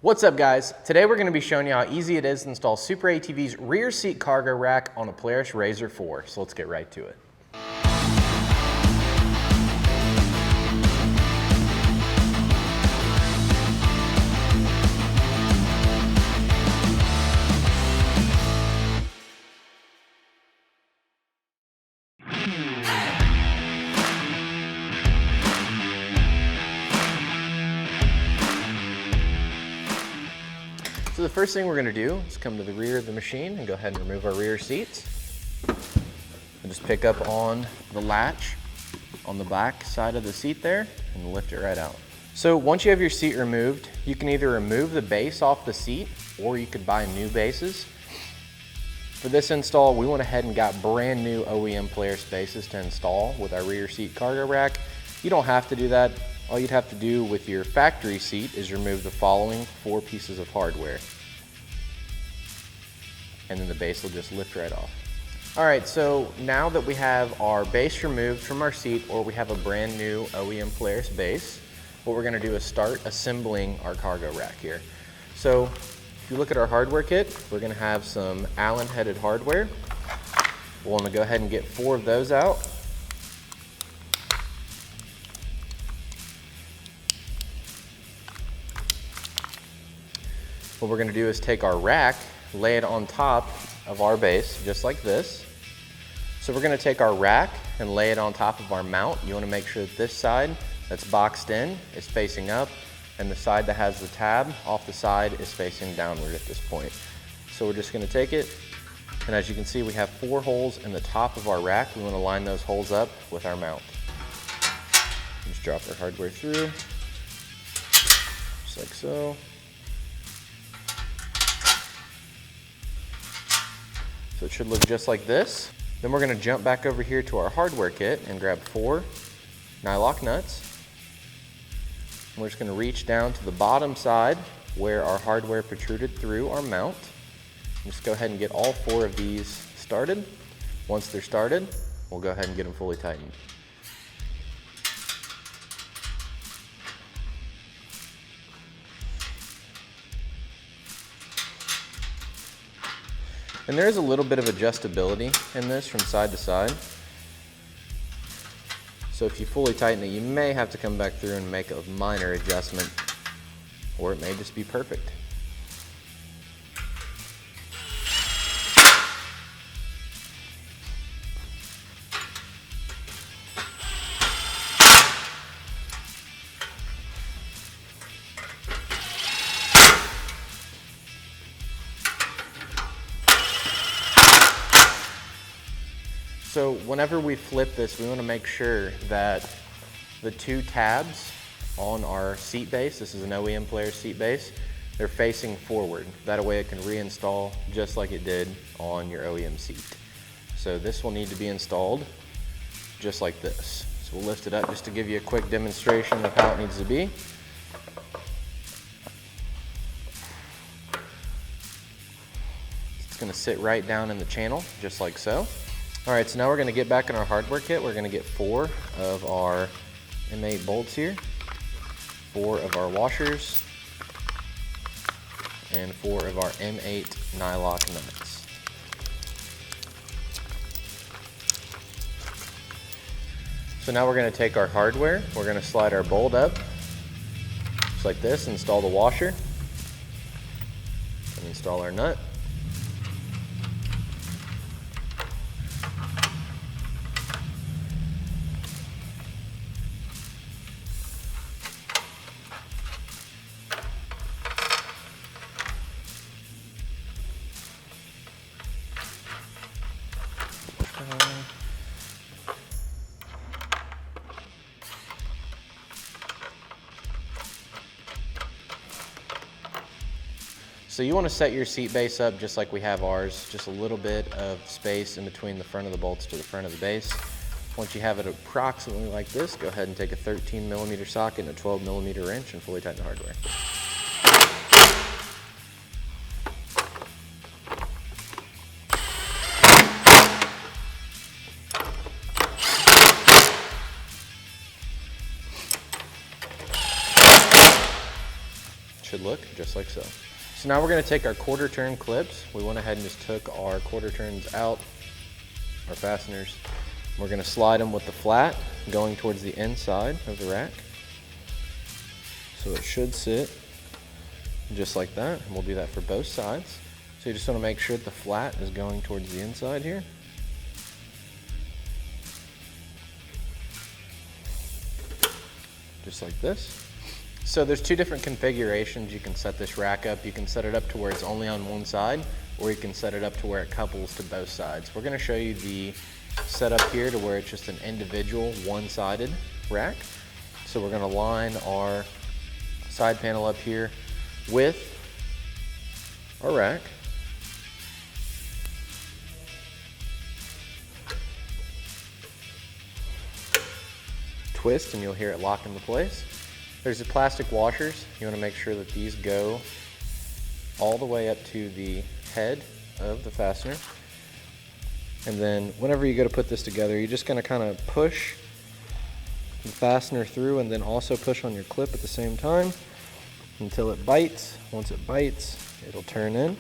What's up guys? Today we're going to be showing you how easy it is to install SuperATV's rear seat cargo rack on a Polaris RZR 4. So let's get right to it. So the first thing we're going to do is come to the rear of the machine and go ahead and remove our rear seats. And just pick up on the latch on the back side of the seat there and lift it right out. So once you have your seat removed, you can either remove the base off the seat or you could buy new bases. For this install, we went ahead and got brand new OEM Polaris bases to install with our rear seat cargo rack. You don't have to do that. All you'd have to do with your factory seat is remove the following 4 pieces of hardware. And then the base will just lift right off. All right, so now that we have our base removed from our seat, or we have a brand new OEM Polaris base, what we're gonna do is start assembling our cargo rack here. So if you look at our hardware kit, we're gonna have some Allen headed hardware. We'll wanna go ahead and get 4 of those out. What we're gonna do is take our rack, lay it on top of our base, just like this. So we're gonna take our rack and lay it on top of our mount. You wanna make sure that this side that's boxed in is facing up, and the side that has the tab off the side is facing downward at this point. So we're just gonna take it, and as you can see, we have 4 holes in the top of our rack. We wanna line those holes up with our mount. Just drop our hardware through, just like so. So it should look just like this. Then we're gonna jump back over here to our hardware kit and grab 4 nylock nuts. And we're just gonna reach down to the bottom side where our hardware protruded through our mount. Just go ahead and get all 4 of these started. Once they're started, we'll go ahead and get them fully tightened. And there is a little bit of adjustability in this from side to side. So if you fully tighten it, you may have to come back through and make a minor adjustment, or it may just be perfect. So whenever we flip this, we want to make sure that the 2 tabs on our seat base, this is an OEM Polaris seat base, they're facing forward. That way it can reinstall just like it did on your OEM seat. So this will need to be installed just like this. So we'll lift it up just to give you a quick demonstration of how it needs to be. It's going to sit right down in the channel just like so. All right, so now we're gonna get back in our hardware kit. We're gonna get 4 of our M8 bolts here, 4 of our washers, and 4 of our M8 nylock nuts. So now we're gonna take our hardware, we're gonna slide our bolt up, just like this, install the washer, and install our nut. So you want to set your seat base up just like we have ours, just a little bit of space in between the front of the bolts to the front of the base. Once you have it approximately like this, go ahead and take a 13mm socket and a 12mm wrench and fully tighten the hardware. should look just like so. So now we're gonna take our quarter turn clips. We went ahead and just took our quarter turns out, our fasteners. We're gonna slide them with the flat going towards the inside of the rack. So it should sit just like that, and we'll do that for both sides. So you just wanna make sure that the flat is going towards the inside here. Just like this. So there's two different configurations you can set this rack up. You can set it up to where it's only on one side, or you can set it up to where it couples to both sides. We're gonna show you the setup here to where it's just an individual one-sided rack. So we're gonna line our side panel up here with our rack. Twist and you'll hear it lock into place. There's the plastic washers. You want to make sure that these go all the way up to the head of the fastener. And then whenever you go to put this together, you're just going to kind of push the fastener through and then also push on your clip at the same time until it bites. Once it bites, it'll turn in.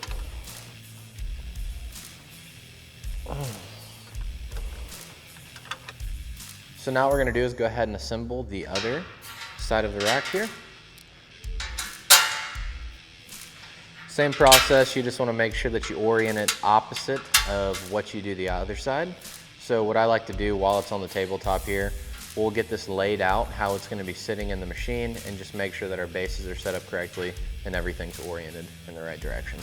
So now what we're gonna do is go ahead and assemble the other side of the rack here. Same process, you just wanna make sure that you orient it opposite of what you do the other side. So what I like to do while it's on the tabletop here, we'll get this laid out, how it's gonna be sitting in the machine, and just make sure that our bases are set up correctly and everything's oriented in the right direction.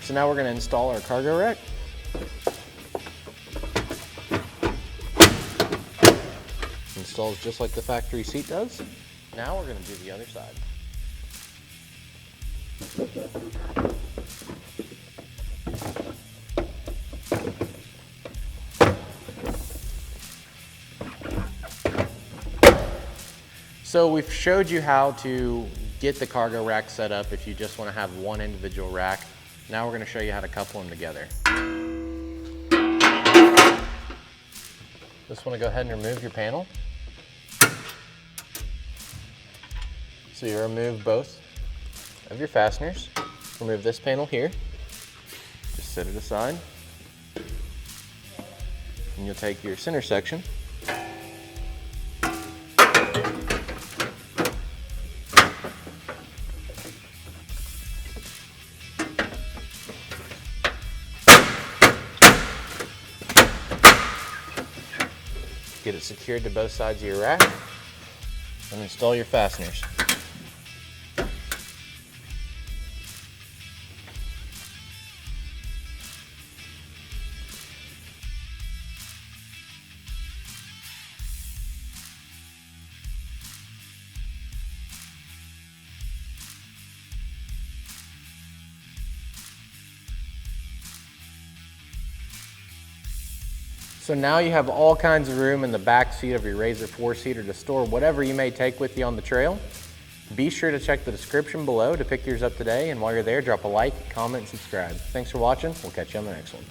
So now we're going to install our cargo rack. Installs just like the factory seat does. Now we're going to do the other side. So we've showed you how to get the cargo rack set up if you just want to have one individual rack. Now we're going to show you how to couple them together. Just want to go ahead and remove your panel. So you remove both of your fasteners. Remove this panel here. Just set it aside. And you'll take your center section. Get it secured to both sides of your rack and install your fasteners. So now you have all kinds of room in the back seat of your RZR 4-seater to store whatever you may take with you on the trail. Be sure to check the description below to pick yours up today, and while you're there, drop a like, comment, and subscribe. Thanks for watching. We'll catch you on the next one.